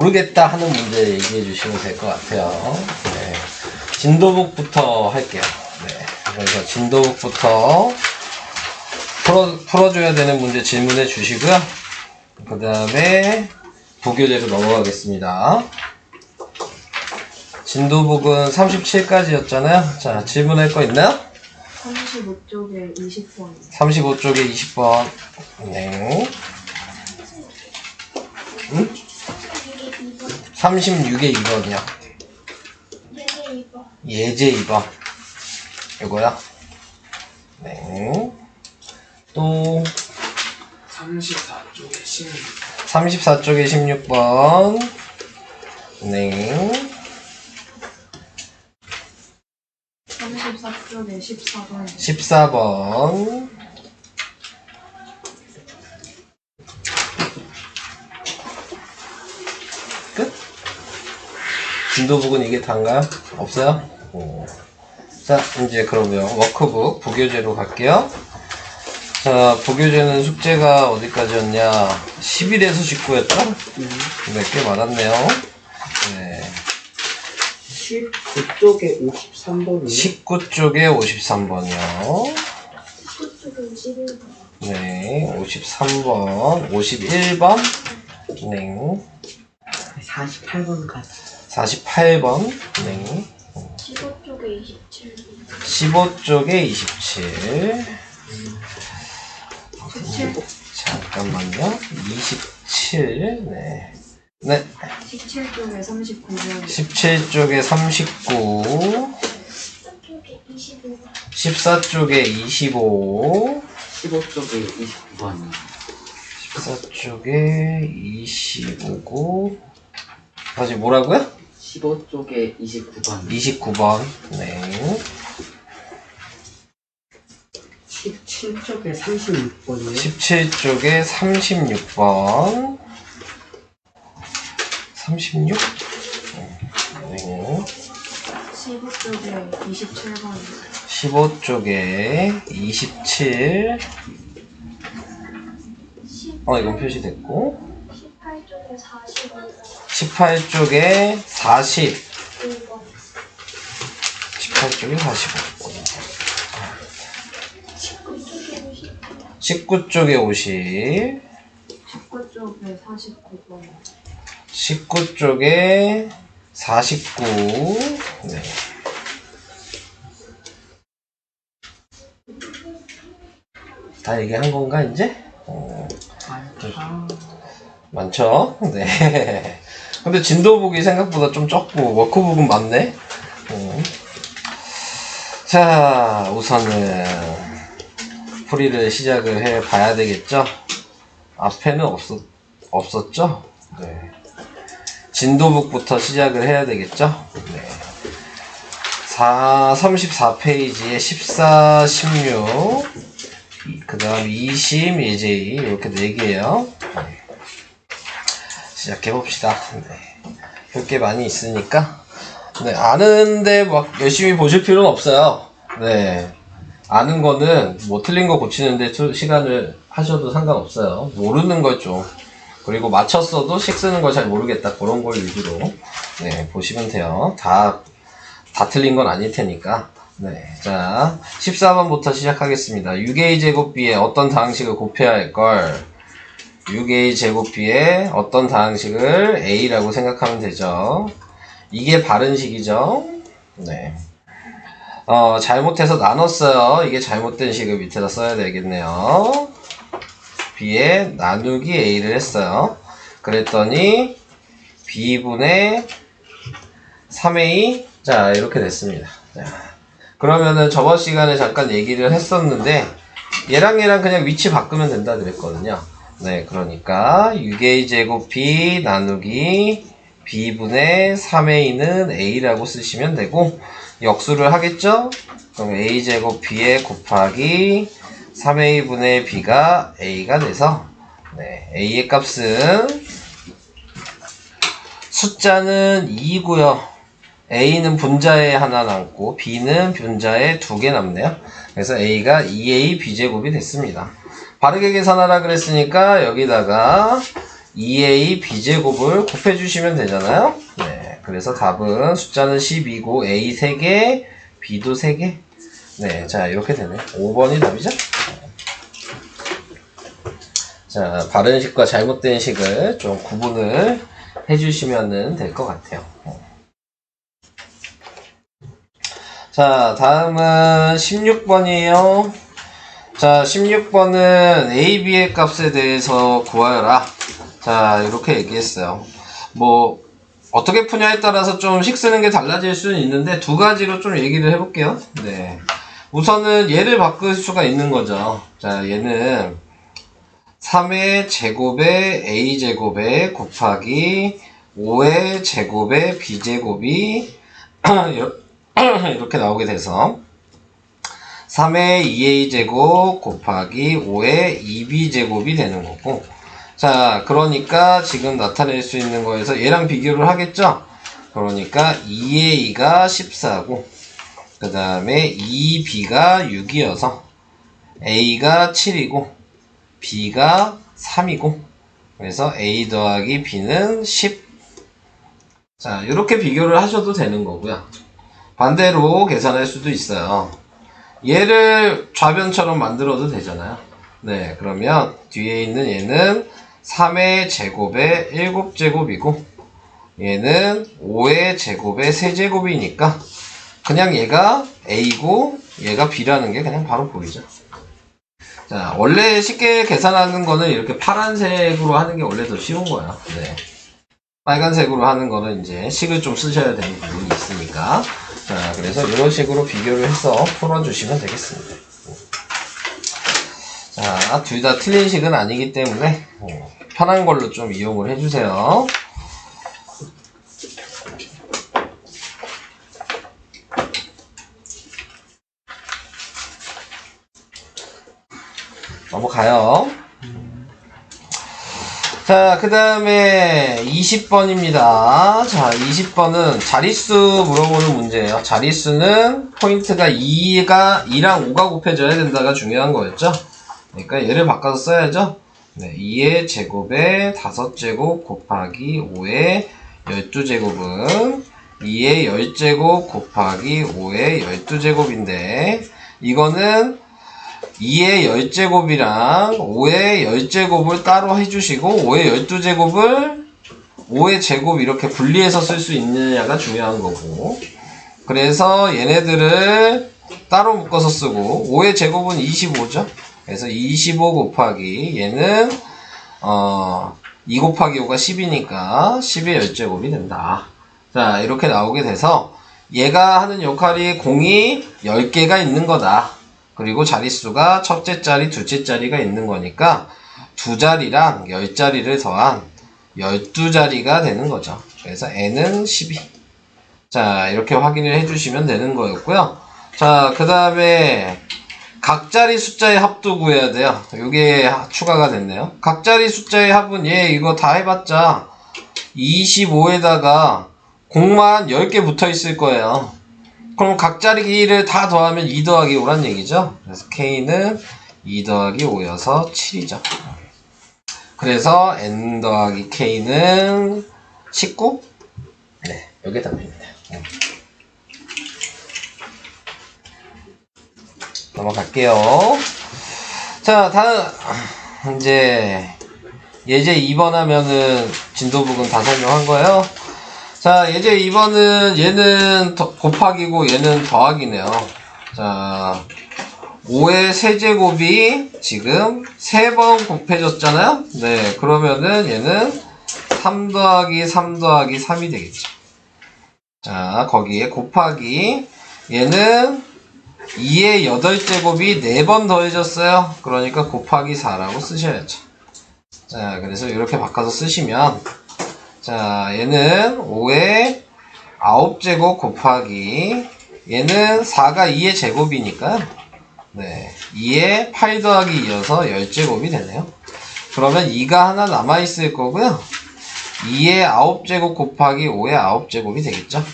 모르겠다 하는 문제 얘기해 주시면 될 것 같아요. 네. 진도북부터 할게요. 네. 그래서 진도북부터 풀어줘야 되는 문제 질문해 주시고요. 그 다음에 부교재로 넘어가겠습니다. 진도북은 37까지였잖아요. 자, 질문할 거 있나요? 35쪽에 20번. 35쪽에 20번. 네. 응? 36에 2번이요. 예제 2번. 이거요. 네. 또 34쪽에 16. 34쪽에 16번. 네. 34쪽에 14번. 14번. 끝? 진도북은 이게 다인가요? 없어요? 자, 이제 그러면 워크북 부교재로 갈게요. 자, 부교재는 숙제가 어디까지였냐? 11에서 19였죠? 네, 꽤 많았네요. 네. 19쪽에 53번이요. 19쪽에 53번이요. 19쪽에 21번. 네, 53번, 51번, 네, 48번까지. 48번, 네, 15쪽에 27번. 15쪽에 27, 17. 잠깐만요, 27, 네, 네, 17쪽에 39번. 17쪽에 39, 14쪽에 25, 15쪽에 29번이요. 14쪽에 25고, 다시 뭐라고요? 15쪽에 29번. 29번, 네. 17쪽에 36번이요. 17쪽에 36번. 36? 네. 15쪽에 27번. 15쪽에 27. 이건 표시됐고. 18쪽에 45번. 18쪽에 40. 1번. 18쪽에 45. 19쪽에 50. 19쪽에 50. 19쪽에 49번. 19쪽에 49. 네. 다 얘기한 건가, 이제? 많죠? 네. 근데 진도북이 생각보다 좀 적고, 워크북은 많네? 자, 우선은, 풀이를 시작을 해 봐야 되겠죠? 앞에는 없었죠? 네. 진도북부터 시작을 해야 되겠죠? 네. 34페이지에 14, 16, 그 다음 20, 예제이, 이렇게 4개예요. 네. 시작해봅시다. 네. 볼 게 많이 있으니까. 네, 아는데 막 열심히 보실 필요는 없어요. 네. 아는 거는 뭐 틀린 거 고치는데 시간을 하셔도 상관없어요. 모르는 걸 좀. 그리고 맞췄어도 식 쓰는 걸 잘 모르겠다. 그런 걸 위주로. 네, 보시면 돼요. 다 틀린 건 아닐 테니까. 네. 자, 14번부터 시작하겠습니다. 6a 제곱 b에 어떤 다항식을 곱해야 할 걸. 6a 제곱 b에 어떤 다항식을 a라고 생각하면 되죠. 이게 바른 식이죠. 네. 잘못해서 나눴어요. 이게 잘못된 식을 밑에다 써야 되겠네요. b에 나누기 a를 했어요. 그랬더니 b분의 3a, 자, 이렇게 됐습니다. 자, 그러면은 저번 시간에 잠깐 얘기를 했었는데 얘랑 그냥 위치 바꾸면 된다 그랬거든요. 네, 그러니까 6a 제곱 b 나누기 b분의 3a는 a라고 쓰시면 되고, 역수를 하겠죠? 그럼 a 제곱 b에 곱하기 3a분의 b가 a가 돼서, 네, a의 값은 숫자는 2고요. a는 분자에 하나 남고 b는 분자에 2개 남네요. 그래서 a가 2a b제곱이 됐습니다. 바르게 계산하라 그랬으니까 여기다가 2a b제곱을 곱해주시면 되잖아요. 네, 그래서 답은 숫자는 12고 a 3개, b도 3개. 네, 자 이렇게 되네. 5번이 답이죠? 자, 바른 식과 잘못된 식을 좀 구분을 해주시면 될 것 같아요. 자, 다음은 16번이에요. 자, 16번은 a, b의 값에 대해서 구하여라. 자, 이렇게 얘기했어요. 뭐 어떻게 푸냐에 따라서 좀 식 쓰는 게 달라질 수는 있는데 두 가지로 좀 얘기를 해볼게요. 네, 우선은 얘를 바꿀 수가 있는 거죠. 자, 얘는 3의 제곱에 a제곱에 곱하기 5의 제곱에 b제곱이 이렇게 나오게 돼서 3의 2a제곱 곱하기 5의 2b제곱이 되는 거고, 자, 그러니까 지금 나타낼 수 있는 거에서 얘랑 비교를 하겠죠? 그러니까 2a가 14고 그 다음에 2b가 6이어서 a가 7이고 b가 3이고 그래서 a 더하기 b는 10. 자, 이렇게 비교를 하셔도 되는 거고요. 반대로 계산할 수도 있어요. 얘를 좌변처럼 만들어도 되잖아요. 네, 그러면 뒤에 있는 얘는 3의 제곱에 7제곱이고 얘는 5의 제곱에 3제곱이니까 그냥 얘가 a고 얘가 b라는 게 그냥 바로 보이죠. 자, 원래 쉽게 계산하는 거는 이렇게 파란색으로 하는 게 원래 더 쉬운 거야. 네. 빨간색으로 하는 거는 이제 식을 좀 쓰셔야 되는 부분이 있으니까. 자, 그래서 이런 식으로 비교를 해서 풀어주시면 되겠습니다. 자, 둘 다 틀린 식은 아니기 때문에 편한 걸로 좀 이용을 해주세요. 넘어가요. 자, 그 다음에 20번입니다. 자, 20번은 자릿수 물어보는 문제예요. 자릿수는 포인트가 2랑 5가 곱해져야 된다가 중요한 거였죠. 그러니까 얘를 바꿔서 써야죠. 네, 2의 제곱에 5제곱 곱하기 5의 12제곱은 2의 10제곱 곱하기 5의 12제곱인데 이거는 2의 10제곱이랑 5의 10제곱을 따로 해주시고 5의 12제곱을 5의 제곱 이렇게 분리해서 쓸 수 있느냐가 중요한 거고, 그래서 얘네들을 따로 묶어서 쓰고 5의 제곱은 25죠. 그래서 25 곱하기 얘는 2 곱하기 5가 10이니까 10의 10제곱이 된다. 자, 이렇게 나오게 돼서 얘가 하는 역할이 공이 10개가 있는 거다. 그리고 자릿수가 첫째 자리, 둘째 자리가 있는 거니까 두 자리랑 10자리를 더한 12자리가 되는 거죠. 그래서 n은 12. 자, 이렇게 확인을 해주시면 되는 거였고요. 자, 그 다음에 각자리 숫자의 합도 구해야 돼요. 이게 추가가 됐네요. 각자리 숫자의 합은 얘 이거 다 해봤자 25에다가 공만 10개 붙어 있을 거예요. 그럼 각자리를 다 더하면 2 더하기 5란 얘기죠. 그래서 K는 2 더하기 5여서 7이죠. 그래서 N 더하기 K는 19? 네, 여기에 답입니다. 넘어갈게요. 자, 다음 이제 예제 2번 하면은 진도북은 다 설명한 거예요. 자, 예제 2번은 얘는 곱하기고 얘는 더하기네요. 자, 5의 세제곱이 지금 3번 곱해졌잖아요. 네, 그러면은 얘는 3 더하기 3 더하기 3이 되겠죠. 자, 거기에 곱하기 얘는 2의 8제곱이 4번 더해졌어요. 그러니까 곱하기 4라고 쓰셔야죠. 자, 그래서 이렇게 바꿔서 쓰시면 자, 얘는 5의 9제곱 곱하기 얘는 4가 2의 제곱이니까 네, 2의 8 더하기 2여서 10제곱이 되네요. 그러면 2가 하나 남아있을 거고요. 2의 9제곱 곱하기 5의 9제곱이 되겠죠.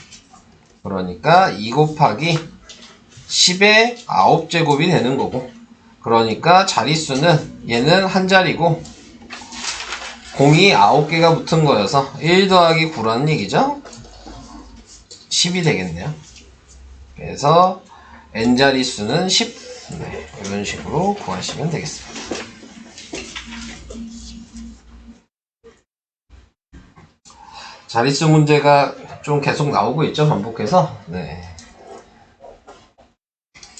그러니까 2 곱하기 10의 9제곱이 되는 거고, 그러니까 자릿수는 얘는 한 자리고 공이 9개가 붙은 거여서 1 더하기 9라는 얘기죠. 10이 되겠네요. 그래서 n자리 수는 10. 네, 이런 식으로 구하시면 되겠습니다. 자릿수 문제가 좀 계속 나오고 있죠, 반복해서. 네.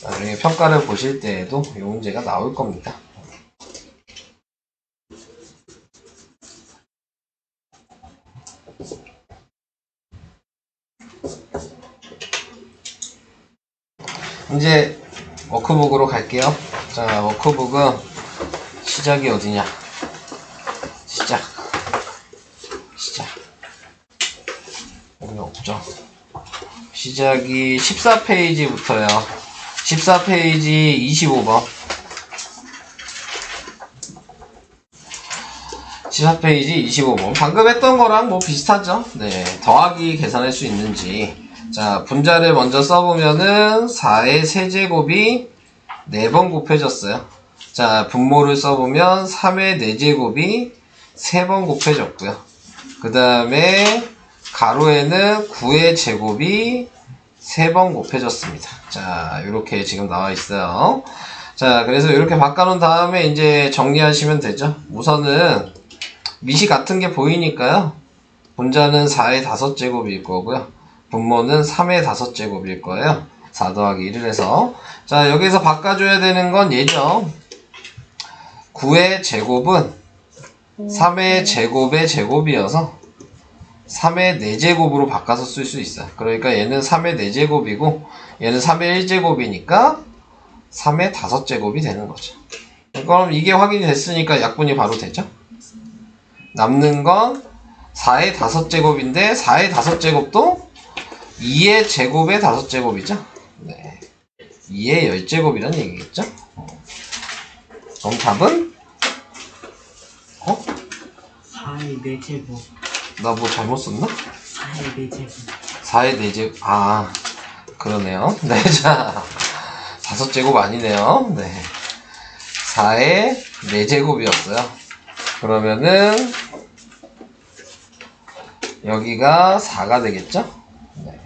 나중에 평가를 보실 때에도 이 문제가 나올 겁니다. 이제 워크북으로 갈게요. 자, 워크북은 시작이 어디냐? 시작. 여기 없죠. 시작이 14페이지부터요. 14페이지 25번. 14페이지 25번. 방금 했던 거랑 뭐 비슷하죠? 네. 더하기 계산할 수 있는지. 자, 분자를 먼저 써보면은 4의 세제곱이 4번 곱해졌어요. 자, 분모를 써보면 3의 4제곱이 3번 곱해졌고요. 그 다음에 가로에는 9의 제곱이 3번 곱해졌습니다. 자, 이렇게 지금 나와 있어요. 자, 그래서 이렇게 바꿔놓은 다음에 이제 정리하시면 되죠. 우선은 밑이 같은 게 보이니까요. 분자는 4의 5제곱일 거고요. 분모는 3의 5제곱일 거예요. 4 더하기 1을 해서. 자, 여기서 바꿔줘야 되는 건 얘죠. 9의 제곱은 3의 제곱의 제곱이어서 3의 4제곱으로 바꿔서 쓸 수 있어요. 그러니까 얘는 3의 4제곱이고 얘는 3의 1제곱이니까 3의 5제곱이 되는 거죠. 그럼 이게 확인이 됐으니까 약분이 바로 되죠. 남는 건 4의 5제곱인데 4의 5제곱도 2의 제곱의 5제곱이죠. 네. 2의 10제곱이란 얘기겠죠. 그럼 답은 4의 4제곱. 나 뭐 잘못 썼나? 4의 4제곱. 4의 4제곱. 아, 그러네요. 네, 자. 5제곱 아니네요. 네. 4의 4제곱이었어요. 그러면은, 여기가 4가 되겠죠? 네.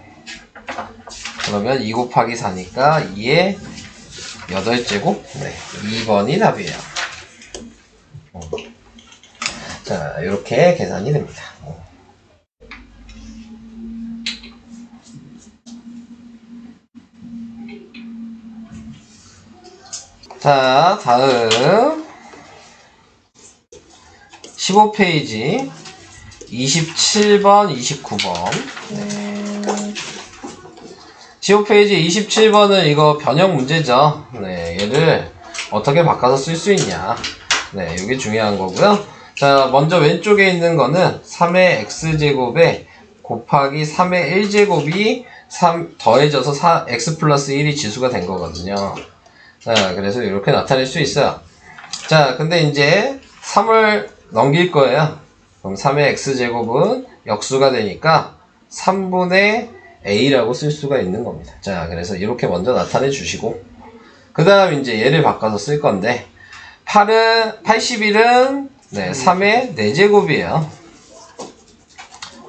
그러면 2 곱하기 4니까 2의 8제곱? 네. 2번이 답이에요. 자, 이렇게 계산이 됩니다. 자, 다음 15페이지 27번, 29번. 네. 15페이지 27번은 이거 변형 문제죠. 네, 얘를 어떻게 바꿔서 쓸 수 있냐. 네, 이게 중요한 거고요. 자, 먼저 왼쪽에 있는 거는 3의 x제곱에 곱하기 3의 1제곱이 3 더해져서 x 플러스 1이 지수가 된 거거든요. 자, 그래서 이렇게 나타낼 수 있어요. 자, 근데 이제 3을 넘길 거예요. 그럼 3의 x제곱은 역수가 되니까 3분의 a라고 쓸 수가 있는 겁니다. 자, 그래서 이렇게 먼저 나타내 주시고, 그 다음 이제 얘를 바꿔서 쓸 건데, 81은 네, 3의 4제곱이에요.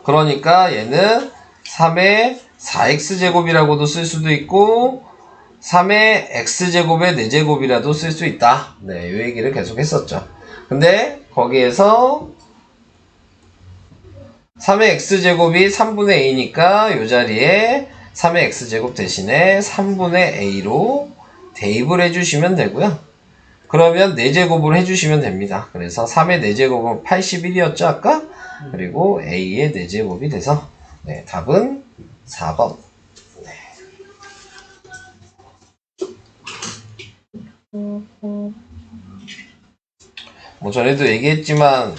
그러니까 얘는 3의 4x제곱이라고도 쓸 수도 있고 3의 x제곱의 4제곱이라도 쓸 수 있다. 네, 이 얘기를 계속 했었죠. 근데 거기에서 3의 x제곱이 3분의 a니까 이 자리에 3의 x제곱 대신에 3분의 a로 대입을 해주시면 되고요. 그러면 4제곱을 해주시면 됩니다. 그래서 3의 4제곱은 81이었죠, 아까? 그리고 a의 4제곱이 돼서 네, 답은 4번. 네. 뭐 전에도 얘기했지만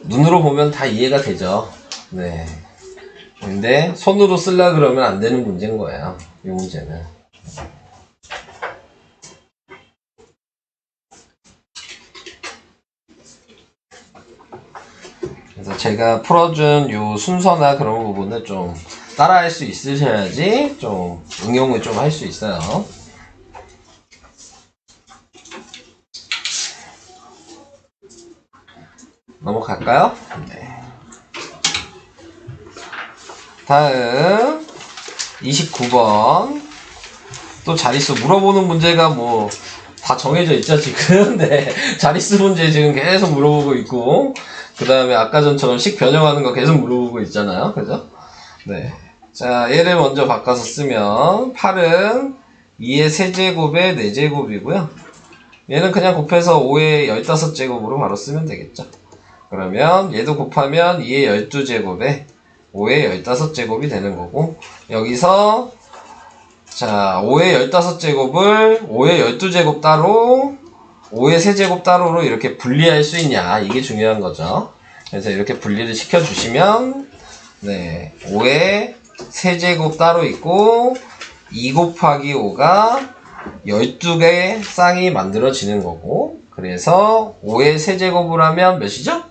눈으로 보면 다 이해가 되죠. 네. 근데 손으로 쓰려 그러면 안 되는 문제인 거예요. 이 문제는. 그래서 제가 풀어준 요 순서나 그런 부분을 좀 따라할 수 있으셔야지 좀 응용을 좀 할 수 있어요. 넘어갈까요? 네. 다음 29번. 또 자릿수 물어보는 문제가 뭐 다 정해져 있죠 지금. 네. 자릿수 문제 지금 계속 물어보고 있고, 그 다음에 아까 전처럼 식 변형하는 거 계속 물어보고 있잖아요. 그죠? 네. 자, 얘를 먼저 바꿔서 쓰면 8은 2의 세제곱의 4제곱이고요. 얘는 그냥 곱해서 5의 15제곱으로 바로 쓰면 되겠죠. 그러면 얘도 곱하면 2의 12제곱에 5의 15제곱이 되는 거고, 여기서 자 5의 15제곱을 5의 12제곱 따로 5의 세제곱 따로로 이렇게 분리할 수 있냐, 이게 중요한 거죠. 그래서 이렇게 분리를 시켜주시면 네 5의 세제곱 따로 있고 2 곱하기 5가 12개의 쌍이 만들어지는 거고, 그래서 5의 세제곱을 하면 몇이죠?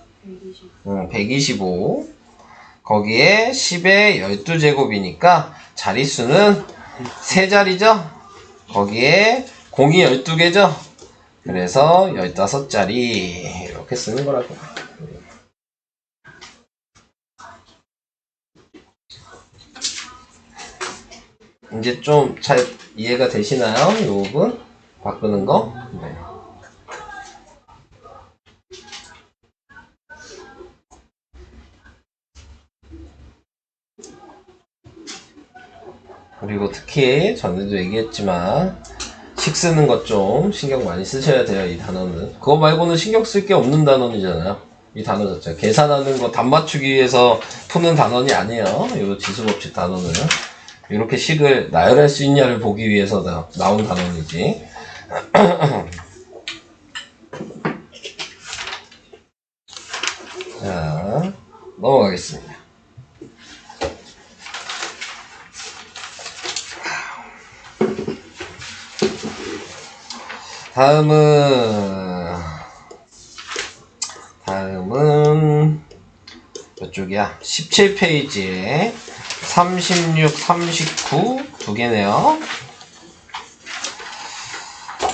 125. 거기에 10의 12제곱이니까 자릿수는 3자리죠? 거기에 공이 12개죠? 그래서 15자리 이렇게 쓰는 거라고. 이제 좀 잘 이해가 되시나요? 이 부분 바꾸는 거? 네. 그리고 특히 전에도 얘기했지만 식 쓰는 것 좀 신경 많이 쓰셔야 돼요. 이 단어는 그거 말고는 신경 쓸 게 없는 단어이잖아요. 이 단어 자체 계산하는 거 답 맞추기 위해서 푸는 단어는 아니에요. 이 지수법칙 단어는 이렇게 식을 나열할 수 있냐를 보기 위해서 나온 단어이지. 자, 넘어가겠습니다. 다음은 이쪽이야. 17페이지에 36, 39 두 개네요.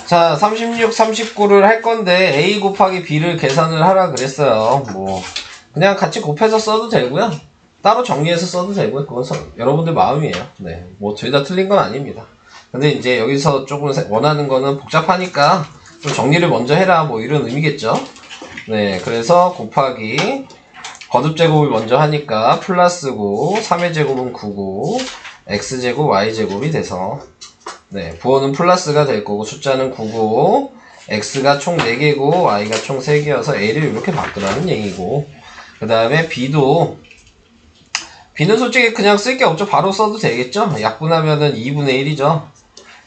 자, 36, 39를 할 건데 A 곱하기 B를 계산을 하라 그랬어요. 뭐 그냥 같이 곱해서 써도 되고요. 따로 정리해서 써도 되고요. 그건 여러분들 마음이에요. 네, 뭐 둘 다 틀린 건 아닙니다. 근데 이제 여기서 조금 원하는 거는 복잡하니까 좀 정리를 먼저 해라, 뭐 이런 의미겠죠. 네, 그래서 곱하기 거듭제곱을 먼저 하니까 플러스고 3의 제곱은 9고 x제곱 y제곱이 돼서 네, 부호는 플러스가 될 거고 숫자는 9고 x가 총 4개고 y가 총 3개여서 a를 이렇게 바꾸라는 얘기고, 그 다음에 b는 솔직히 그냥 쓸 게 없죠. 바로 써도 되겠죠. 약분하면은 2분의 1이죠.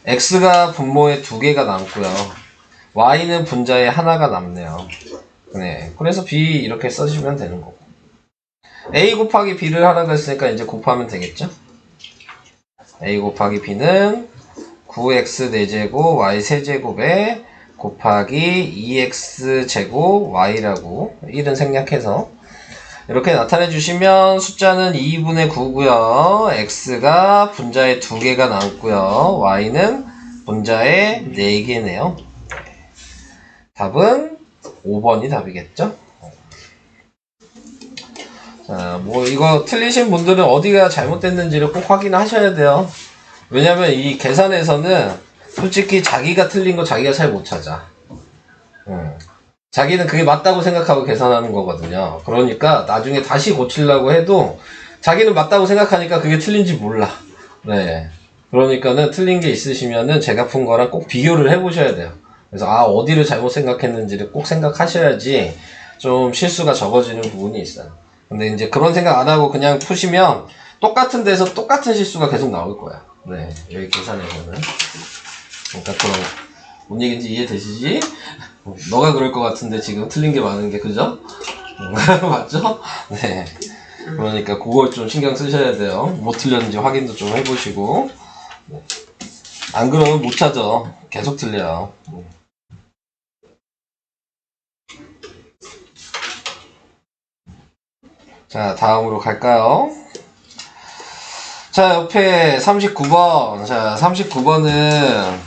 x가 분모에 2개가 남고요. y는 분자에 하나가 남네요. 네, 그래서 b 이렇게 써주시면 되는 거고, a 곱하기 b를 하라고 했으니까 이제 곱하면 되겠죠. a 곱하기 b는 9x 4제곱 y 3제곱에 곱하기 2x제곱 y라고 1은 생략해서 이렇게 나타내 주시면 숫자는 2분의 9고요. x가 분자에 2개가 남고요. y는 분자에 4개네요. 답은 5번이 답이겠죠? 자, 뭐 이거 틀리신 분들은 어디가 잘못됐는지를 꼭 확인하셔야 돼요. 왜냐면 이 계산에서는 솔직히 자기가 틀린 거 자기가 잘 못 찾아. 자기는 그게 맞다고 생각하고 계산하는 거거든요. 그러니까 나중에 다시 고치려고 해도 자기는 맞다고 생각하니까 그게 틀린지 몰라. 네. 그러니까는 틀린 게 있으시면은 제가 푼 거랑 꼭 비교를 해보셔야 돼요. 그래서 어디를 잘못 생각했는지를 꼭 생각하셔야지 좀 실수가 적어지는 부분이 있어요. 근데 이제 그런 생각 안 하고 그냥 푸시면 똑같은 데서 똑같은 실수가 계속 나올 거야. 네. 여기 계산에서는. 그러니까 뭔 얘기인지 이해되시지? 너가 그럴 것 같은데 지금 틀린 게 많은 게, 그죠? 맞죠? 네. 그러니까 그걸 좀 신경 쓰셔야 돼요. 뭐 틀렸는지 확인도 좀 해보시고. 네. 안 그러면 못 찾아. 계속 틀려요. 자, 다음으로 갈까요? 자, 옆에 39번. 자, 39번은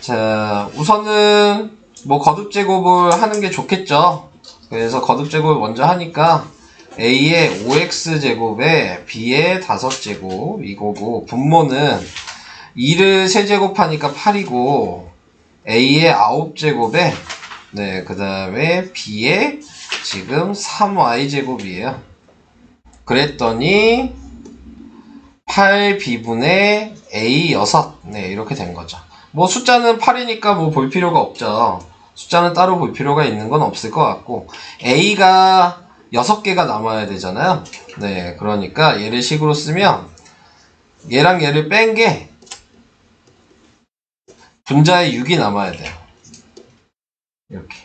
자, 우선은 뭐 거듭제곱을 하는 게 좋겠죠. 그래서 거듭제곱을 먼저 하니까 A의 5x제곱에 B의 5제곱 이거고, 분모는 2를 세제곱하니까 8이고, A의 9제곱에 네, 그 다음에 B의 지금 3y제곱이에요. 그랬더니 8B분의 A 6. 네, 이렇게 된 거죠. 뭐 숫자는 8이니까 뭐 볼 필요가 없죠. 숫자는 따로 볼 필요가 있는 건 없을 것 같고, A가 6개가 남아야 되잖아요. 네, 그러니까 얘를 식으로 쓰면 얘랑 얘를 뺀 게 분자에 6이 남아야 돼요. 이렇게.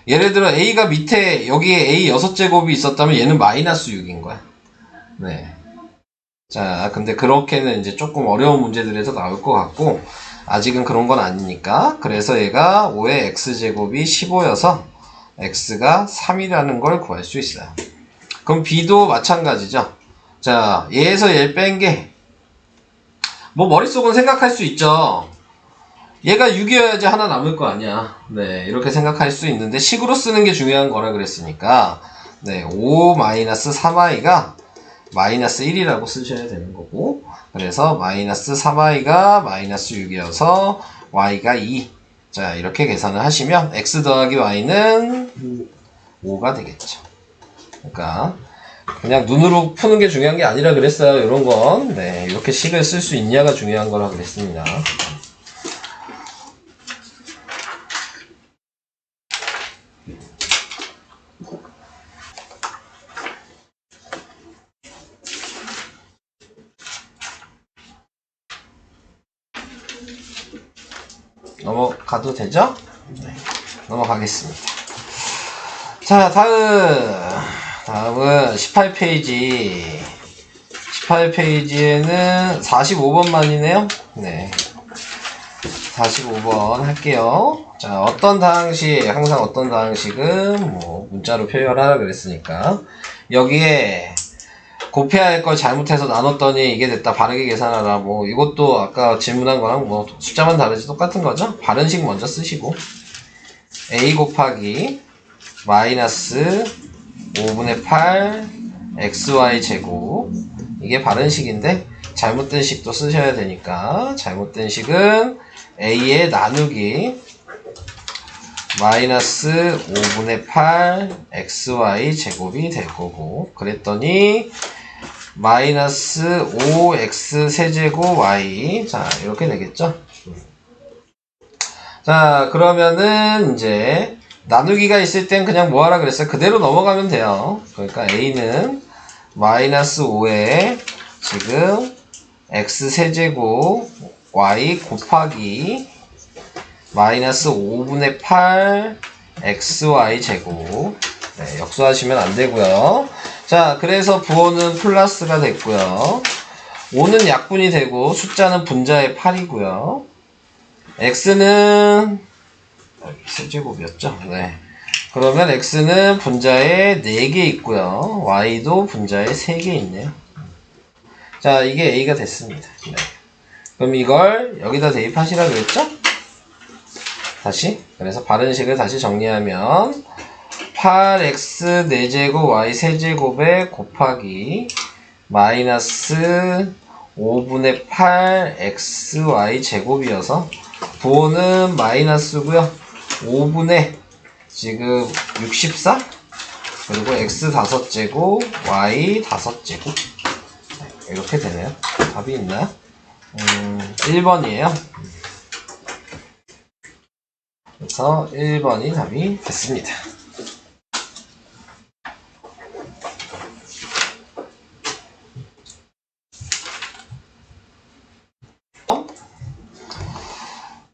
예를 들어 A가 밑에 여기에 A 6제곱이 있었다면 얘는 마이너스 6인 거야. 네. 자, 근데 그렇게는 이제 조금 어려운 문제들에서 나올 것 같고, 아직은 그런 건 아니니까. 그래서 얘가 5의 x제곱이 15여서 x가 3이라는 걸 구할 수 있어요. 그럼 b도 마찬가지죠. 자, 얘에서 얘 뺀 게, 뭐 머릿속은 생각할 수 있죠. 얘가 6이어야지 하나 남을 거 아니야. 네, 이렇게 생각할 수 있는데 식으로 쓰는 게 중요한 거라 그랬으니까, 네, 5-3i가 마이너스 1이라고 쓰셔야 되는 거고, 그래서 마이너스 3i가 마이너스 6이어서 y가 2. 자, 이렇게 계산을 하시면 x 더하기 y는 5가 되겠죠. 그러니까 그냥 눈으로 푸는 게 중요한 게 아니라 그랬어요. 이런 건. 네, 이렇게 식을 쓸 수 있냐가 중요한 거라 그랬습니다. 넘어가도 되죠? 네, 넘어가겠습니다. 자, 다음은 18페이지. 18페이지에는 45번만이네요. 네. 45번 할게요. 자, 어떤 다항식, 항상 어떤 다항식은 뭐 문자로 표현하라 그랬으니까. 여기에 곱해야 할 걸 잘못해서 나눴더니 이게 됐다. 바르게 계산하라. 뭐 이것도 아까 질문한 거랑 뭐 숫자만 다르지 똑같은 거죠. 바른식 먼저 쓰시고, a 곱하기 마이너스 5분의 8 xy 제곱, 이게 바른식인데 잘못된 식도 쓰셔야 되니까, 잘못된 식은 a의 나누기 마이너스 5분의 8 xy 제곱이 될 거고, 그랬더니 마이너스 5x 세제곱 y. 자, 이렇게 되겠죠. 자, 그러면은 이제 나누기가 있을 땐 그냥 뭐 하라 그랬어요? 그대로 넘어가면 돼요. 그러니까 a는 마이너스 5에 지금 x 세제곱 y 곱하기 마이너스 5분의 8 xy 제곱. 네, 역수하시면 안 되고요. 자, 그래서 부호는 플러스가 됐고요. 5는 약분이 되고 숫자는 분자의 8이고요. x는 세제곱이었죠. 네. 그러면 x는 분자에 4개 있고요. y도 분자에 3개 있네요. 자, 이게 a가 됐습니다. 네. 그럼 이걸 여기다 대입하시라 그랬죠? 다시. 그래서 바른식을 다시 정리하면 8x 4제곱 y 3제곱에 곱하기 마이너스 5분의 8 xy 제곱이어서 부호는 마이너스고요. 5분의 지금 64, 그리고 x 5제곱 y 5제곱. 이렇게 되네요. 답이 있나요? 1번이에요. 그래서 1번이 답이 됐습니다.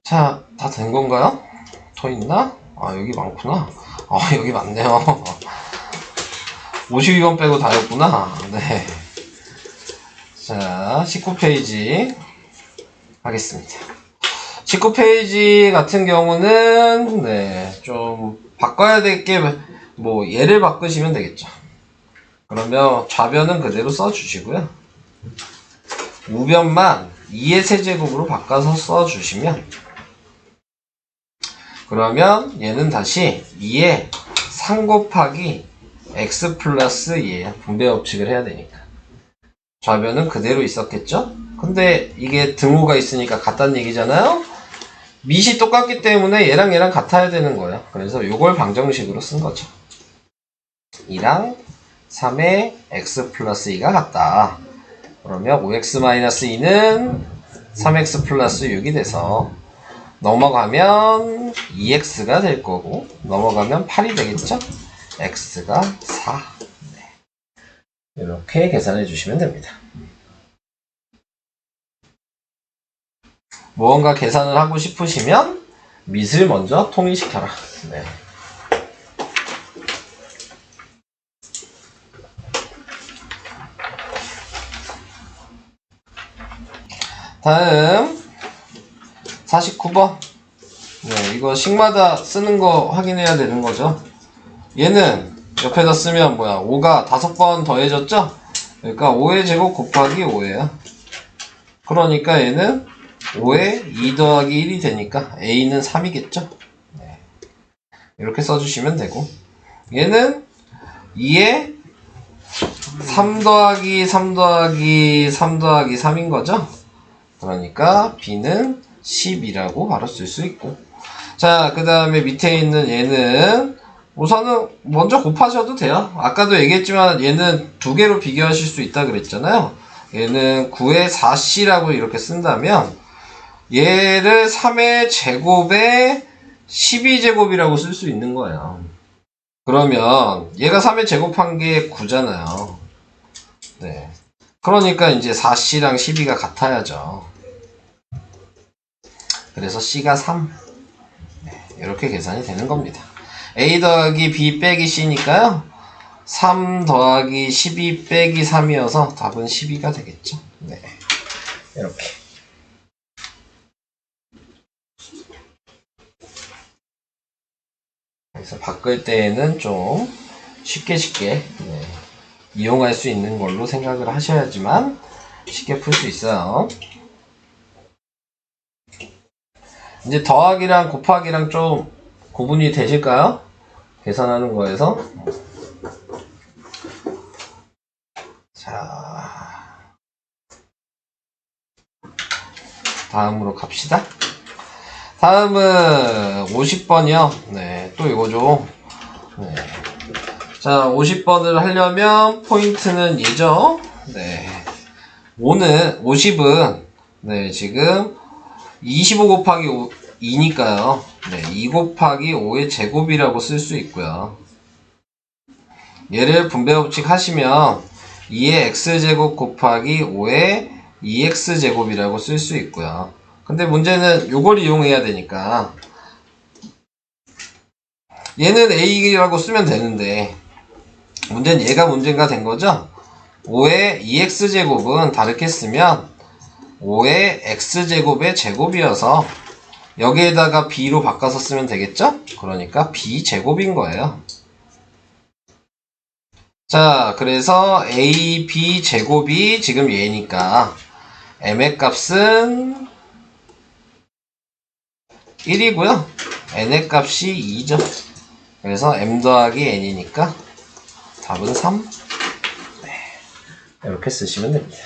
자, 다 된 건가요? 더 있나? 아, 여기 많구나. 아, 여기 많네요. 52번 빼고 다였구나. 네. 자, 19페이지 하겠습니다. 19페이지 같은 경우는 네, 좀 바꿔야 될 게 뭐 얘를 바꾸시면 되겠죠. 그러면 좌변은 그대로 써주시고요. 우변만 2의 세제곱으로 바꿔서 써주시면, 그러면 얘는 다시 2의 3 곱하기 x 플러스 2예요. 분배 법칙을 해야 되니까. 좌변은 그대로 있었겠죠? 근데 이게 등호가 있으니까 같다는 얘기잖아요? 밑이 똑같기 때문에 얘랑 얘랑 같아야 되는 거예요. 그래서 이걸 방정식으로 쓴 거죠. 2랑 3의 x 플러스 2가 같다. 그러면 5x-2는 3x 플러스 6이 돼서 넘어가면 2x가 될 거고 넘어가면 8이 되겠죠? x가 4. 네. 이렇게 계산해 주시면 됩니다. 무언가 계산을 하고 싶으시면 밑을 먼저 통일시켜라. 네. 다음 49번. 네, 이거 식마다 쓰는 거 확인해야 되는 거죠. 얘는 옆에다 쓰면 뭐야? 5가 5번 더해졌죠? 그러니까 5의 제곱 곱하기 5예요. 그러니까 얘는 5에 2 더하기 1이 되니까 a는 3이겠죠? 네. 이렇게 써주시면 되고 얘는 2에 3 더하기 3 더하기 3 더하기 3인 거죠? 그러니까 b는 10이라고 바로 쓸 수 있고 자, 그 다음에 밑에 있는 얘는 우선은 먼저 곱하셔도 돼요. 아까도 얘기했지만 얘는 두 개로 비교하실 수 있다 그랬잖아요. 얘는 9의 4c라고 이렇게 쓴다면 얘를 3의 제곱에 12제곱이라고 쓸 수 있는 거예요. 그러면 얘가 3의 제곱한 게 9잖아요. 네. 그러니까 이제 4c랑 12가 같아야죠. 그래서 c가 3. 네, 이렇게 계산이 되는 겁니다. a 더하기 b 빼기 c니까요. 3 더하기 12 빼기 3이어서 답은 12가 되겠죠. 네. 이렇게. 그래서 바꿀 때에는 좀 쉽게 네, 이용할 수 있는 걸로 생각을 하셔야지만 쉽게 풀 수 있어요. 이제 더하기랑 곱하기랑 좀 구분이 되실까요? 계산하는 거에서. 자, 다음으로 갑시다. 다음은 50번이요. 네, 또 이거죠. 네. 자, 50번을 하려면 포인트는 얘죠. 네. 50은, 네, 지금 25 곱하기 2니까요. 네, 2 곱하기 5의 제곱이라고 쓸 수 있고요. 얘를 분배법칙 하시면 2의 x제곱 곱하기 5의 2x제곱이라고 쓸 수 있고요. 근데 문제는 요걸 이용해야 되니까 얘는 a라고 쓰면 되는데 문제는 얘가 문제가 된 거죠. 5의 2x제곱은 다르게 쓰면 5의 x제곱의 제곱이어서 여기에다가 b로 바꿔서 쓰면 되겠죠? 그러니까 b제곱인 거예요. 자, 그래서 a, b 제곱이 지금 얘니까 m의 값은 1이고요. n의 값이 2죠. 그래서 m 더하기 n이니까 답은 3. 네, 이렇게 쓰시면 됩니다.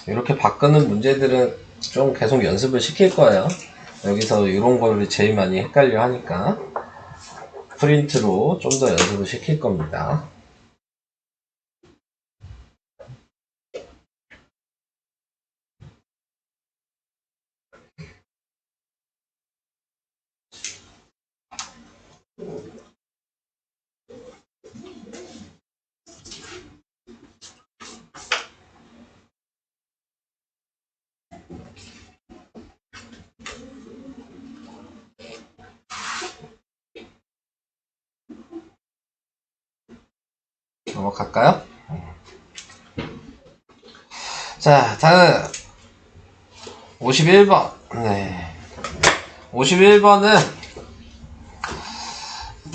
이렇게 바꾸는 문제들은 좀 계속 연습을 시킬 거예요. 여기서 이런 거를 제일 많이 헷갈려 하니까 프린트로 좀 더 연습을 시킬 겁니다. 넘어갈까요? 자, 다음 51번. 네. 51번은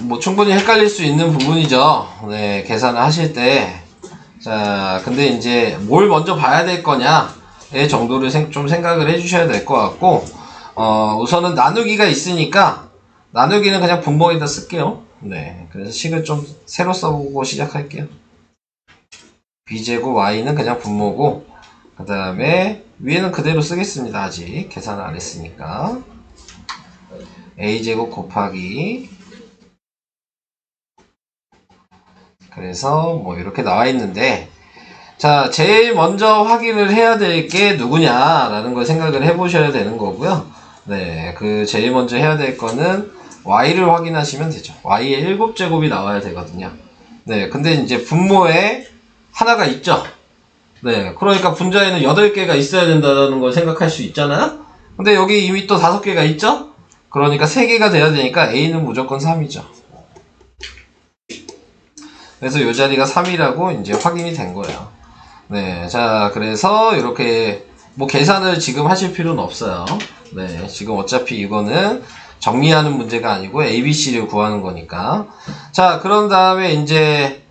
뭐 충분히 헷갈릴 수 있는 부분이죠. 네, 계산을 하실 때. 자, 근데 이제 뭘 먼저 봐야 될 거냐? 정도를 좀 생각을 해주셔야 될 것 같고, 우선은 나누기가 있으니까 나누기는 그냥 분모에다 쓸게요. 네, 그래서 식을 좀 새로 써보고 시작할게요. b제곱 y는 그냥 분모고, 그 다음에 위에는 그대로 쓰겠습니다. 아직 계산을 안 했으니까. a제곱 곱하기, 그래서 뭐 이렇게 나와 있는데, 자, 제일 먼저 확인을 해야 될 게 누구냐라는 걸 생각을 해보셔야 되는 거고요. 네, 그 제일 먼저 해야 될 거는 y를 확인하시면 되죠. y의 7제곱이 나와야 되거든요. 네, 근데 이제 분모에 하나가 있죠. 네, 그러니까 분자에는 8개가 있어야 된다는 걸 생각할 수 있잖아요. 근데 여기 이미 또 5개가 있죠. 그러니까 3개가 돼야 되니까 a는 무조건 3이죠. 그래서 이 자리가 3이라고 이제 확인이 된 거예요. 네, 자, 그래서 이렇게 뭐 계산을 지금 하실 필요는 없어요. 네, 지금 어차피 이거는 정리하는 문제가 아니고 ABC를 구하는 거니까. 자, 그런 다음에 이제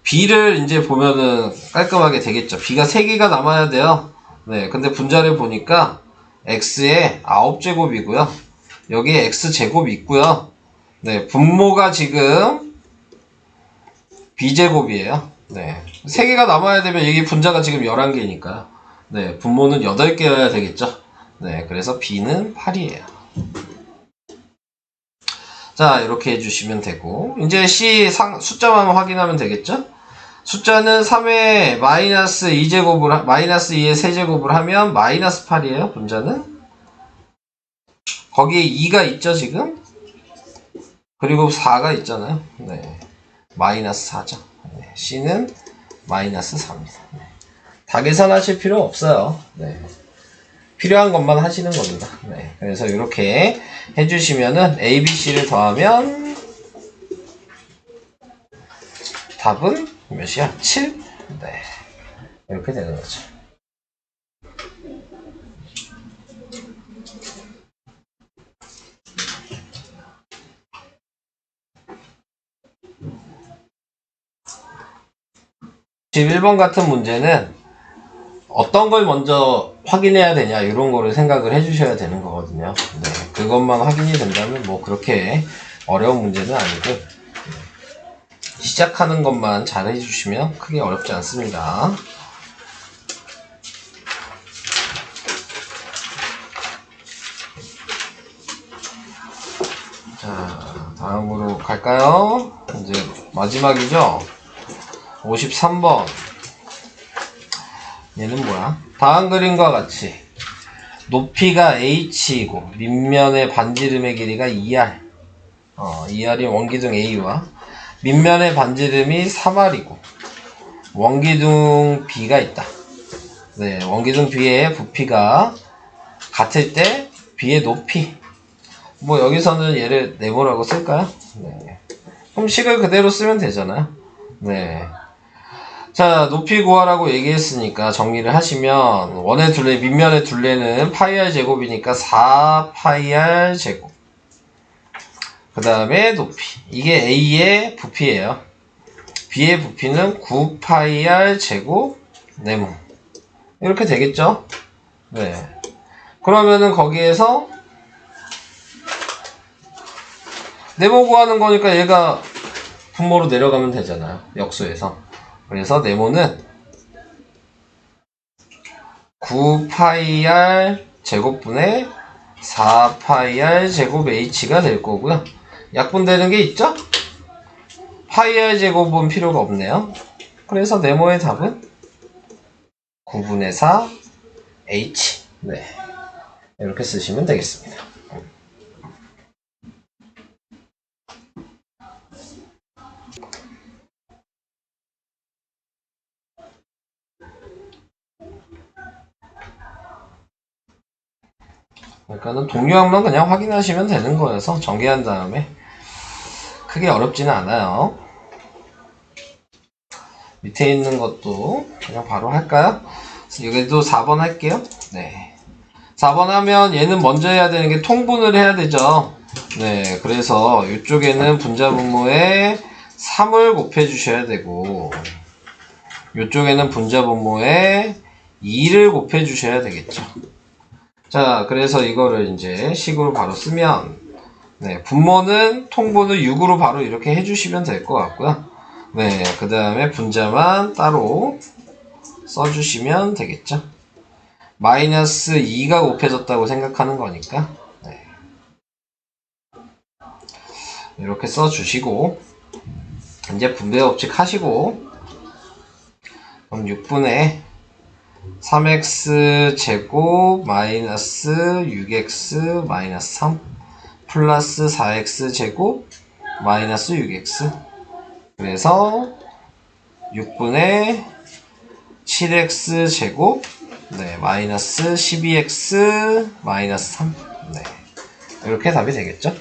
B를 이제 보면은 깔끔하게 되겠죠. B가 3개가 남아야 돼요. 네, 근데 분자를 보니까 X에 9제곱이고요. 여기에 X제곱이 있고요. 네, 분모가 지금 B제곱이에요. 네. 3개가 남아야 되면 여기 분자가 지금 11개니까요. 네. 분모는 8개여야 되겠죠. 네. 그래서 B는 8이에요. 자, 이렇게 해주시면 되고. 이제 C 숫자만 확인하면 되겠죠? 숫자는 3에 마이너스 2제곱을, 마이너스 2에 세제곱을 하면 마이너스 8이에요. 분자는. 거기에 2가 있죠, 지금? 그리고 4가 있잖아요. 네. 마이너스 4죠. 네. C는 마이너스 4입니다. 네. 다 계산하실 필요 없어요. 네. 필요한 것만 하시는 겁니다. 네. 그래서 이렇게 해주시면은 A, B, C를 더하면 답은 몇이야? 7? 네. 이렇게 되는 거죠. 지금 1번 같은 문제는 어떤 걸 먼저 확인해야 되냐 이런 거를 생각을 해주셔야 되는 거거든요. 네, 그것만 확인이 된다면 뭐 그렇게 어려운 문제는 아니고 시작하는 것만 잘 해주시면 크게 어렵지 않습니다. 자, 다음으로 갈까요? 이제 마지막이죠? 53번. 얘는 뭐야? 다음 그림과 같이 높이가 h이고 밑면의 반지름의 길이가 2r. 2r이 원기둥 a와 밑면의 반지름이 3r이고 원기둥 b가 있다. 네, 원기둥 b의 부피가 같을 때 b의 높이. 뭐 여기서는 얘를 네모라고 쓸까요? 네. 그럼 식을 그대로 쓰면 되잖아요. 네. 자, 높이 구하라고 얘기했으니까 정리를 하시면 원의 둘레, 밑면의 둘레는 파이r 제곱이니까 4파이r 제곱. 그 다음에 높이. 이게 A의 부피예요. B의 부피는 9파이r 제곱 네모. 이렇게 되겠죠? 네. 그러면은 거기에서 네모 구하는 거니까 얘가 분모로 내려가면 되잖아요. 역수에서. 그래서 네모는 9파이r 제곱분의 4파이r 제곱 h가 될 거고요. 약분되는 게 있죠? 파이r 제곱은 필요가 없네요. 그래서 네모의 답은 9분의 4 h. 네. 이렇게 쓰시면 되겠습니다. 그러니까는 동요항만 그냥 확인하시면 되는 거여서 전개한 다음에 크게 어렵지는 않아요. 밑에 있는 것도 그냥 바로 할까요? 여기도 4번 할게요. 네. 4번 하면 얘는 먼저 해야 되는 게 통분을 해야 되죠. 네. 그래서 이쪽에는 분자 분모에 3을 곱해 주셔야 되고 이쪽에는 분자 분모에 2를 곱해 주셔야 되겠죠. 자, 그래서 이거를 이제 식으로 바로 쓰면, 네, 분모는 통분을 6으로 바로 이렇게 해주시면 될 것 같고요. 네, 그 다음에 분자만 따로 써주시면 되겠죠. 마이너스 2가 곱해졌다고 생각하는 거니까, 네. 이렇게 써주시고, 이제 분배 법칙 하시고, 그럼 6분의 3x 제곱 마이너스 6x 마이너스 3 플러스 4x 제곱 마이너스 6x, 그래서 6분의 7x 제곱 네, 마이너스 12x 마이너스 3 네, 이렇게 답이 되겠죠.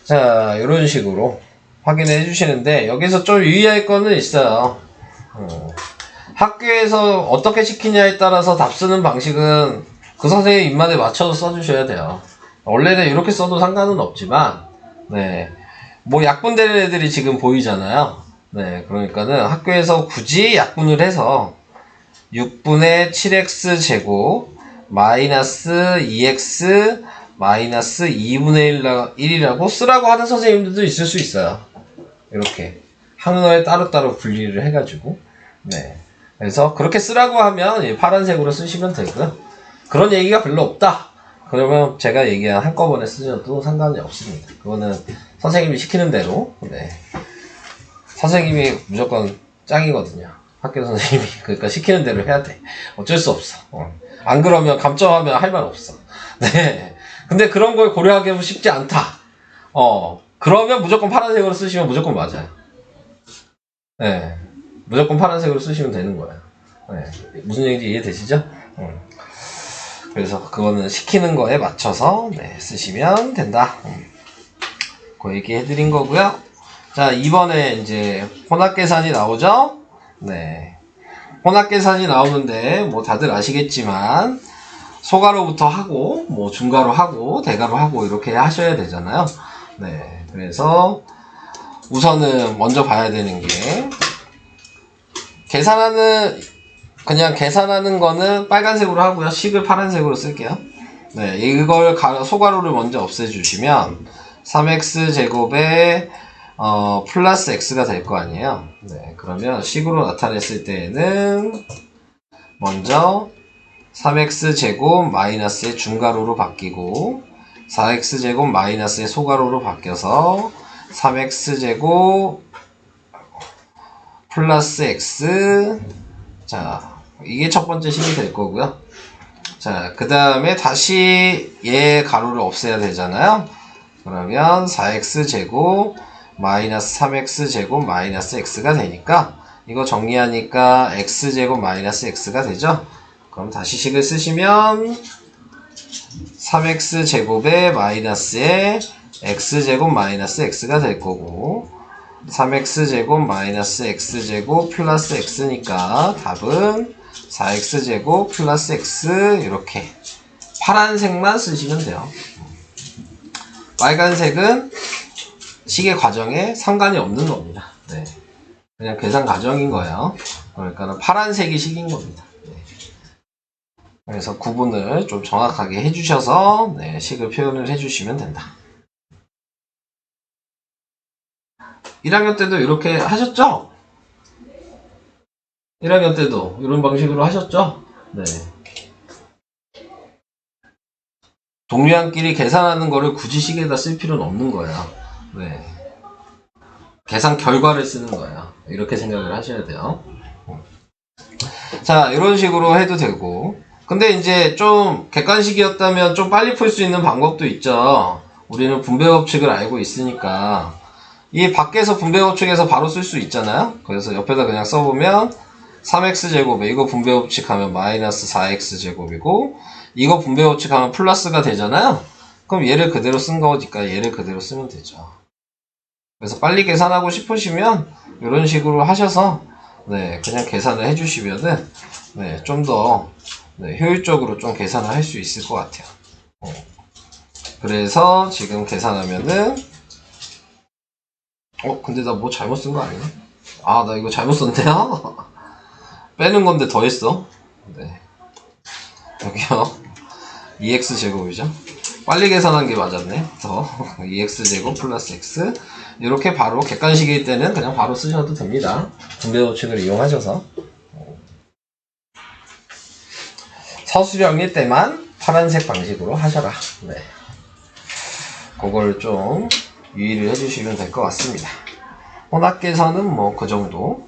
자, 이런 식으로 확인해 주시는데 여기서 좀 유의할 거는 있어요. 학교에서 어떻게 시키냐에 따라서 답 쓰는 방식은 그 선생님 입맛에 맞춰서 써주셔야 돼요. 원래는 이렇게 써도 상관은 없지만, 네, 뭐 약분되는 애들이 지금 보이잖아요. 네, 그러니까는 학교에서 굳이 약분을 해서 6분의 7x 제곱 마이너스 2x 마이너스 2분의 1이라고 쓰라고 하는 선생님들도 있을 수 있어요. 이렇게 항어에 따로따로 분리를 해가지고, 네, 그래서 그렇게 쓰라고 하면 파란색으로 쓰시면 되고요. 그런 얘기가 별로 없다 그러면 제가 얘기한 한꺼번에 쓰셔도 상관이 없습니다. 그거는 선생님이 시키는 대로, 네, 선생님이 무조건 짱이거든요. 학교 선생님이. 그러니까 시키는 대로 해야 돼. 어쩔 수 없어. 안 그러면 감점하면 할 말 없어. 네. 근데 그런 걸 고려하기 쉽지 않다. 그러면 무조건 파란색으로 쓰시면 무조건 맞아요. 네. 무조건 파란색으로 쓰시면 되는 거예요. 네. 무슨 얘기인지 이해되시죠? 그래서 그거는 시키는 거에 맞춰서 네, 쓰시면 된다. 그 얘기 해드린 거고요. 자, 이번에 이제 혼합계산이 나오죠? 네. 혼합계산이 나오는데 뭐 다들 아시겠지만 소가로부터 하고 뭐 중가로 하고 대가로 하고 이렇게 하셔야 되잖아요. 네. 그래서 우선은 먼저 봐야 되는 게 그냥 계산하는 거는 빨간색으로 하고요. 식을 파란색으로 쓸게요. 네, 이걸 소가로를 먼저 없애주시면 3x 제곱에 플러스 x가 될 거 아니에요. 네, 그러면 식으로 나타냈을 때에는 먼저 3x 제곱 마이너스의 중가로로 바뀌고 4x 제곱 마이너스의 소가로로 바뀌어서 3x 제곱 플러스 x, 자, 이게 첫 번째 식이 될 거고요. 자, 그 다음에 다시 얘 가로를 없애야 되잖아요. 그러면 4x 제곱 마이너스 3x 제곱 마이너스 x가 되니까 이거 정리하니까 x 제곱 마이너스 x가 되죠. 그럼 다시 식을 쓰시면 3x 제곱에 마이너스에 x 제곱 마이너스 x가 될 거고 3x 제곱 마이너스 x 제곱 플러스 x니까 답은 4x 제곱 플러스 x, 이렇게 파란색만 쓰시면 돼요. 빨간색은 식의 과정에 상관이 없는 겁니다. 네. 그냥 계산 과정인 거예요. 그러니까 파란색이 식인 겁니다. 네. 그래서 구분을 좀 정확하게 해주셔서 네, 식을 표현을 해주시면 된다. 1학년 때도 이렇게 하셨죠? 1학년 때도 이런 방식으로 하셨죠? 네. 동료한끼리 계산하는 거를 굳이 식에다 쓸 필요는 없는 거예요. 네. 계산 결과를 쓰는 거예요. 이렇게 생각을 하셔야 돼요. 자, 이런 식으로 해도 되고. 근데 이제 좀 객관식이었다면 좀 빨리 풀 수 있는 방법도 있죠. 우리는 분배 법칙을 알고 있으니까. 이 밖에서 분배 법칙에서 바로 쓸 수 있잖아요. 그래서 옆에다 그냥 써보면 3x 제곱에 이거 분배 법칙 하면 마이너스 4x 제곱이고 이거 분배 법칙 하면 플러스가 되잖아요. 그럼 얘를 그대로 쓴 거니까 얘를 그대로 쓰면 되죠. 그래서 빨리 계산하고 싶으시면 이런 식으로 하셔서 네, 그냥 계산을 해주시면은 네, 좀 더 네, 효율적으로 좀 계산을 할 수 있을 것 같아요. 그래서 지금 계산하면은 근데 나 뭐 잘못 쓴 거 아니야? 나 이거 잘못 썼네요? 빼는 건데 더 했어. 네. 여기요. 2x 제곱이죠. 빨리 계산한 게 맞았네. 더 2x 제곱 플러스 x. 이렇게 바로 객관식일 때는 그냥 바로 쓰셔도 됩니다. 분배 법칙을 이용하셔서. 서술형일 때만 파란색 방식으로 하셔라. 네. 그걸 좀 유의를 해주시면 될 것 같습니다. 혼합계산은 뭐 그 정도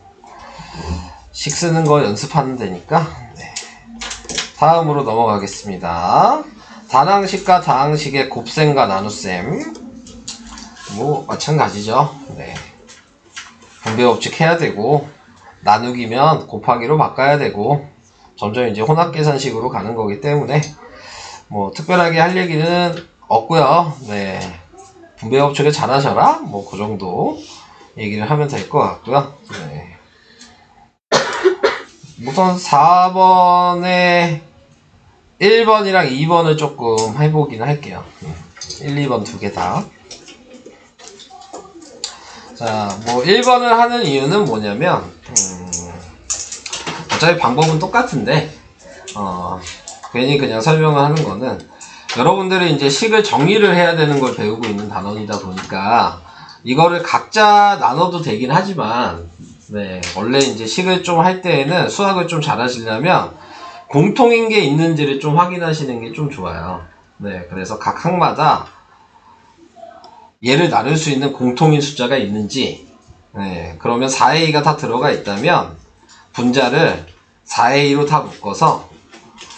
식 쓰는 거 연습하는 데니까. 네. 다음으로 넘어가겠습니다. 단항식과 다항식의 곱셈과 나눗셈 뭐 마찬가지죠. 네. 분배법칙 해야 되고 나누기면 곱하기로 바꿔야 되고 점점 이제 혼합계산식으로 가는 거기 때문에 뭐 특별하게 할 얘기는 없고요. 네. 분배법칙을 잘 하셔라. 뭐 그 정도 얘기를 하면 될 것 같고요. 네. 우선 4번에 1번이랑 2번을 조금 해보긴 할게요. 1, 2번 두 개 다. 자, 뭐 1번을 하는 이유는 뭐냐면 어차피 방법은 똑같은데 괜히 그냥 설명을 하는 거는 여러분들이 이제 식을 정리를 해야 되는 걸 배우고 있는 단원이다 보니까 이거를 각자 나눠도 되긴 하지만 네, 원래 이제 식을 좀 할 때에는 수학을 좀 잘하시려면 공통인 게 있는지를 좀 확인하시는 게 좀 좋아요. 네, 그래서 각 항마다 얘를 나눌 수 있는 공통인 숫자가 있는지, 네, 그러면 4a가 다 들어가 있다면 분자를 4a로 다 묶어서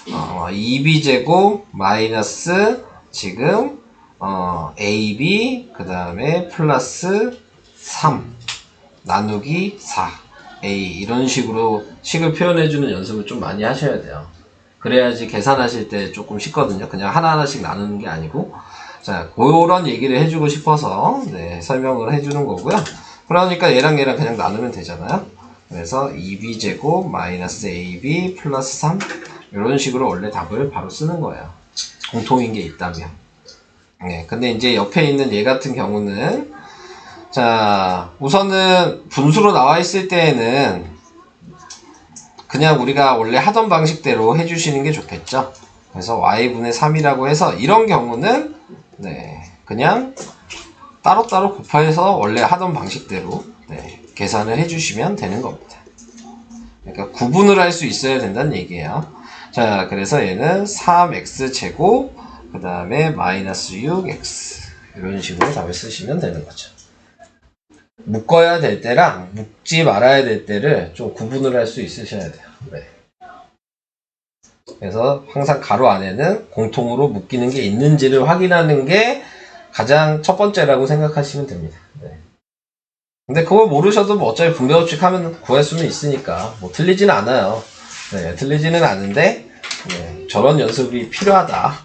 2b제곱 마이너스 지금 ab 그 다음에 플러스 3 나누기 4a 이런 식으로 식을 표현해주는 연습을 좀 많이 하셔야 돼요. 그래야지 계산하실 때 조금 쉽거든요. 그냥 하나하나씩 나누는 게 아니고. 자, 그런 얘기를 해주고 싶어서 네, 설명을 해주는 거고요. 그러니까 얘랑 얘랑 그냥 나누면 되잖아요. 그래서 2b제곱 마이너스 ab 플러스 3 이런 식으로 원래 답을 바로 쓰는 거예요. 공통인 게 있다면. 네, 근데 이제 옆에 있는 얘 같은 경우는 자, 우선은 분수로 나와 있을 때에는 그냥 우리가 원래 하던 방식대로 해주시는 게 좋겠죠. 그래서 y분의 3이라고 해서 이런 경우는 네, 그냥 따로따로 곱해서 원래 하던 방식대로 네, 계산을 해주시면 되는 겁니다. 그러니까 구분을 할 수 있어야 된다는 얘기예요. 자, 그래서 얘는 3x 제곱 그 다음에 마이너스 6x 이런 식으로 답을 쓰시면 되는 거죠. 묶어야 될 때랑 묶지 말아야 될 때를 좀 구분을 할 수 있으셔야 돼요. 네. 그래서 항상 가로 안에는 공통으로 묶이는 게 있는지를 확인하는 게 가장 첫 번째라고 생각하시면 됩니다. 네. 근데 그걸 모르셔도 뭐 어차피 분배법칙 하면 구할 수는 있으니까 뭐 틀리지는 않아요. 네, 틀리지는 않은데 네, 저런 연습이 필요하다.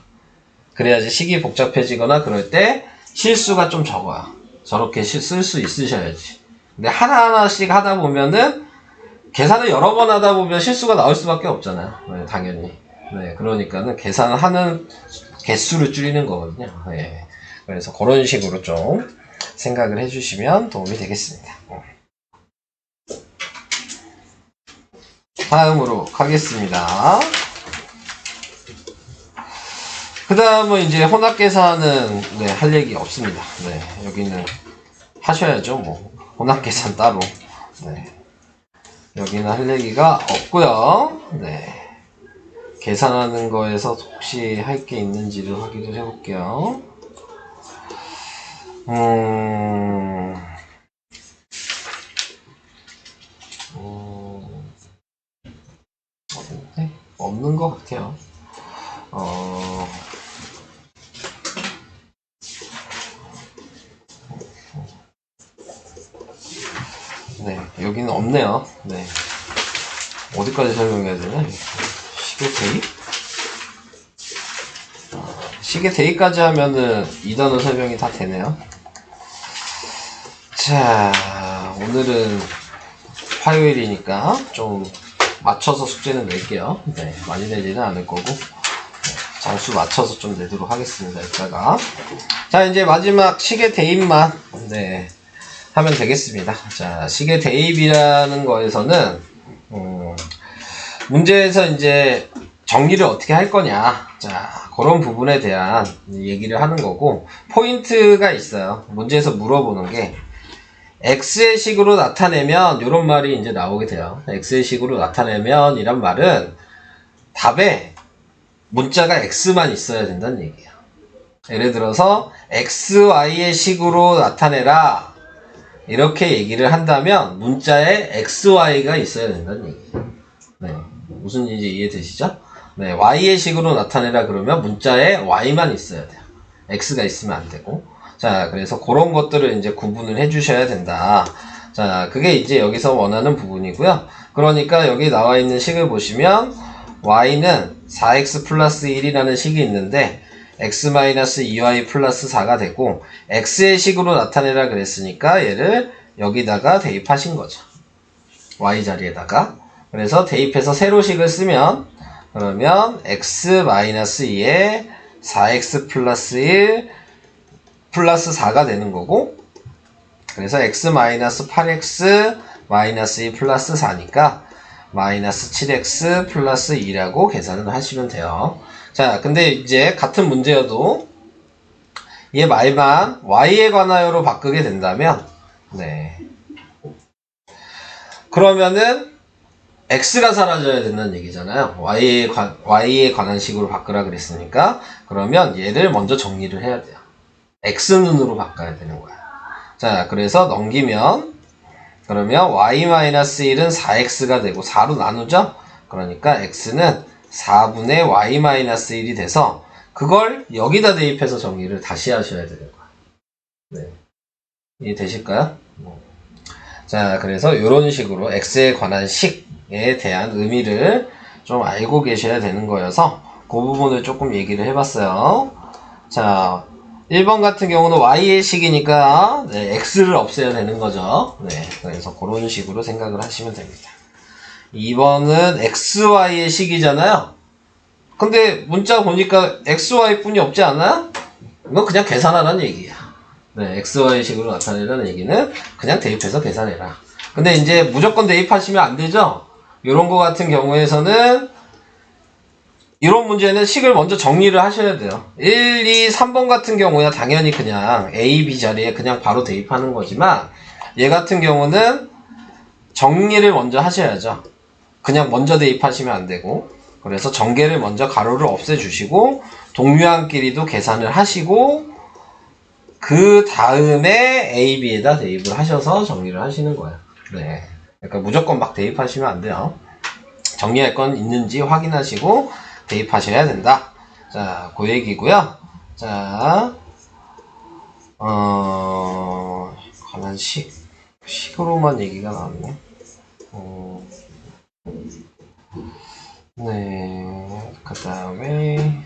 그래야지 식이 복잡해지거나 그럴 때 실수가 좀 적어요. 저렇게 쓸 수 있으셔야지. 근데 하나하나씩 하다 보면은 계산을 여러 번 하다 보면 실수가 나올 수밖에 없잖아요. 네, 당연히. 네, 그러니까는 계산하는 개수를 줄이는 거거든요. 네, 그래서 그런 식으로 좀 생각을 해주시면 도움이 되겠습니다. 다음으로 가겠습니다. 그 다음은 이제 혼합계산은 네, 할 얘기 없습니다. 네, 여기는 하셔야죠. 뭐 혼합계산 따로. 네, 여기는 할 얘기가 없고요. 네, 계산하는 거에서 혹시 할 게 있는지를 확인을 해볼게요. 어딘데? 없는 것 같아요. 네, 여기는 없네요. 네. 어디까지 설명해야 되나? 시계 대입? 시계 대입까지 하면은 2단원 설명이 다 되네요. 자, 오늘은 화요일이니까 좀 맞춰서 숙제는 낼게요. 네, 많이 내지는 않을 거고. 네, 장수 맞춰서 좀 내도록 하겠습니다. 이따가. 자, 이제 마지막 시계 대입만, 네, 하면 되겠습니다. 자, 시계 대입이라는 거에서는, 문제에서 이제 정리를 어떻게 할 거냐. 자, 그런 부분에 대한 얘기를 하는 거고, 포인트가 있어요. 문제에서 물어보는 게, x의 식으로 나타내면, 이런 말이 이제 나오게 돼요. x의 식으로 나타내면, 이란 말은 답에 문자가 x만 있어야 된다는 얘기예요. 예를 들어서, xy의 식으로 나타내라. 이렇게 얘기를 한다면, 문자에 xy가 있어야 된다는 얘기예요. 네. 무슨 일인지 이해되시죠? 네, y의 식으로 나타내라 그러면 문자에 y만 있어야 돼요. x가 있으면 안 되고. 자, 그래서 그런 것들을 이제 구분을 해 주셔야 된다. 자, 그게 이제 여기서 원하는 부분이고요. 그러니까 여기 나와 있는 식을 보시면 y는 4x 플러스 1이라는 식이 있는데 x-2y 플러스 4가 되고 x의 식으로 나타내라 그랬으니까 얘를 여기다가 대입하신 거죠. y 자리에다가. 그래서 대입해서 세로식을 쓰면 그러면 x-2에 4x 플러스 1 플러스 4가 되는 거고 그래서 x-8x 마이너스 2 플러스 4니까 마이너스 7x 플러스 2라고 계산을 하시면 돼요. 자, 근데 이제 같은 문제여도 얘 말만 y에 관하여로 바꾸게 된다면 네. 그러면은 x가 사라져야 된다는 얘기잖아요. y에 관한 식으로 바꾸라 그랬으니까 그러면 얘를 먼저 정리를 해야 돼요. x눈으로 바꿔야 되는 거야. 자, 그래서 넘기면 그러면 y-1은 4x가 되고 4로 나누죠? 그러니까 x는 4분의 y-1이 돼서 그걸 여기다 대입해서 정리를 다시 하셔야 되는 거야. 네. 이해되실까요? 자, 그래서 이런 식으로 x에 관한 식에 대한 의미를 좀 알고 계셔야 되는 거여서 그 부분을 조금 얘기를 해봤어요. 자, 1번 같은 경우는 y의 식이니까 네, x를 없애야 되는 거죠. 네, 그래서 그런 식으로 생각을 하시면 됩니다. 2번은 xy의 식이잖아요. 근데 문자 보니까 xy 뿐이 없지 않아요? 이건 그냥 계산하라는 얘기야. 네, xy 식으로 나타내라는 얘기는 그냥 대입해서 계산해라. 근데 이제 무조건 대입하시면 안 되죠? 이런 거 같은 경우에서는 이런 문제는 식을 먼저 정리를 하셔야 돼요. 1, 2, 3번 같은 경우야 당연히 그냥 A, B 자리에 그냥 바로 대입하는 거지만 얘 같은 경우는 정리를 먼저 하셔야죠. 그냥 먼저 대입하시면 안 되고 그래서 전개를 먼저 가로를 없애주시고 동류항끼리도 계산을 하시고 그 다음에 A, B에다 대입을 하셔서 정리를 하시는 거예요. 네. 그러니까 무조건 막 대입하시면 안 돼요. 정리할 건 있는지 확인하시고 대입하셔야 된다. 자, 그 얘기고요. 자, 관한 식으로만 얘기가 나왔네. 네, 그 다음에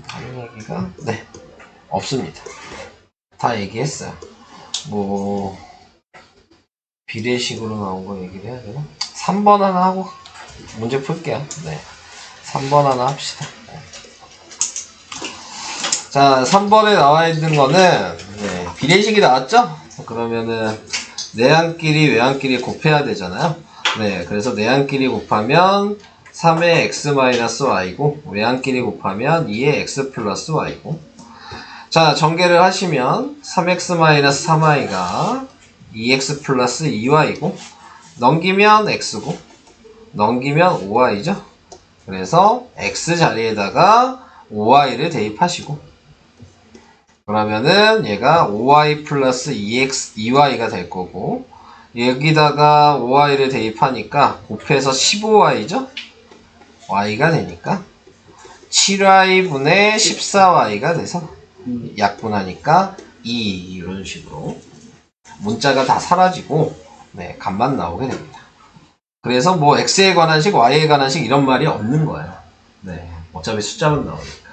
다른 얘기가 네 없습니다. 다 얘기했어요. 뭐 비례식으로 나온 거 얘기를 해야 되나? 3번 하나 하고 문제 풀게요. 네, 3번 하나 합시다. 자, 3번에 나와 있는 거는 네, 비례식이 나왔죠? 그러면은 내항끼리 외항끼리 곱해야 되잖아요. 네, 그래서 내항끼리 곱하면 3의 x-y고 외항끼리 곱하면 2의 x 플러스 y고 자, 전개를 하시면 3x-3y가 2x 플러스 2y고 넘기면 x고 넘기면 5y죠. 그래서 x 자리에다가 5y를 대입하시고 그러면은 얘가 5y 플러스 2y가 될 거고 여기다가 5y를 대입하니까 곱해서 15y죠? y가 되니까 7y분의 14y가 돼서 약분하니까 2 이런 식으로 문자가 다 사라지고 네, 값만 나오게 됩니다. 그래서 뭐 x에 관한 식, y에 관한 식 이런 말이 없는 거예요. 네, 어차피 숫자만 나오니까.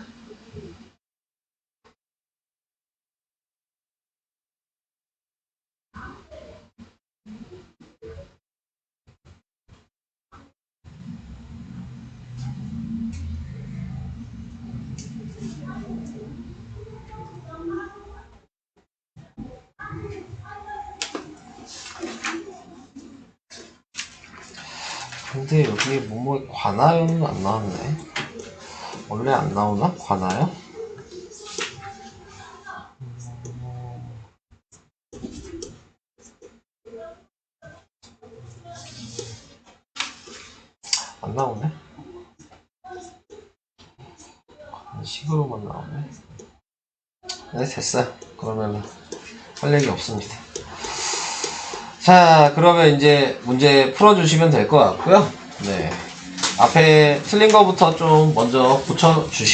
근데 여기 뭐뭐 관하여는 안 나왔네. 원래 안 나오나? 관하여? 안 나오네. 식으로만 나오네. 네, 됐어요. 그러면 할 얘기 없습니다. 자, 그러면 이제 문제 풀어주시면 될 것 같고요. 네. 앞에 틀린 거부터 좀 먼저 고쳐주시면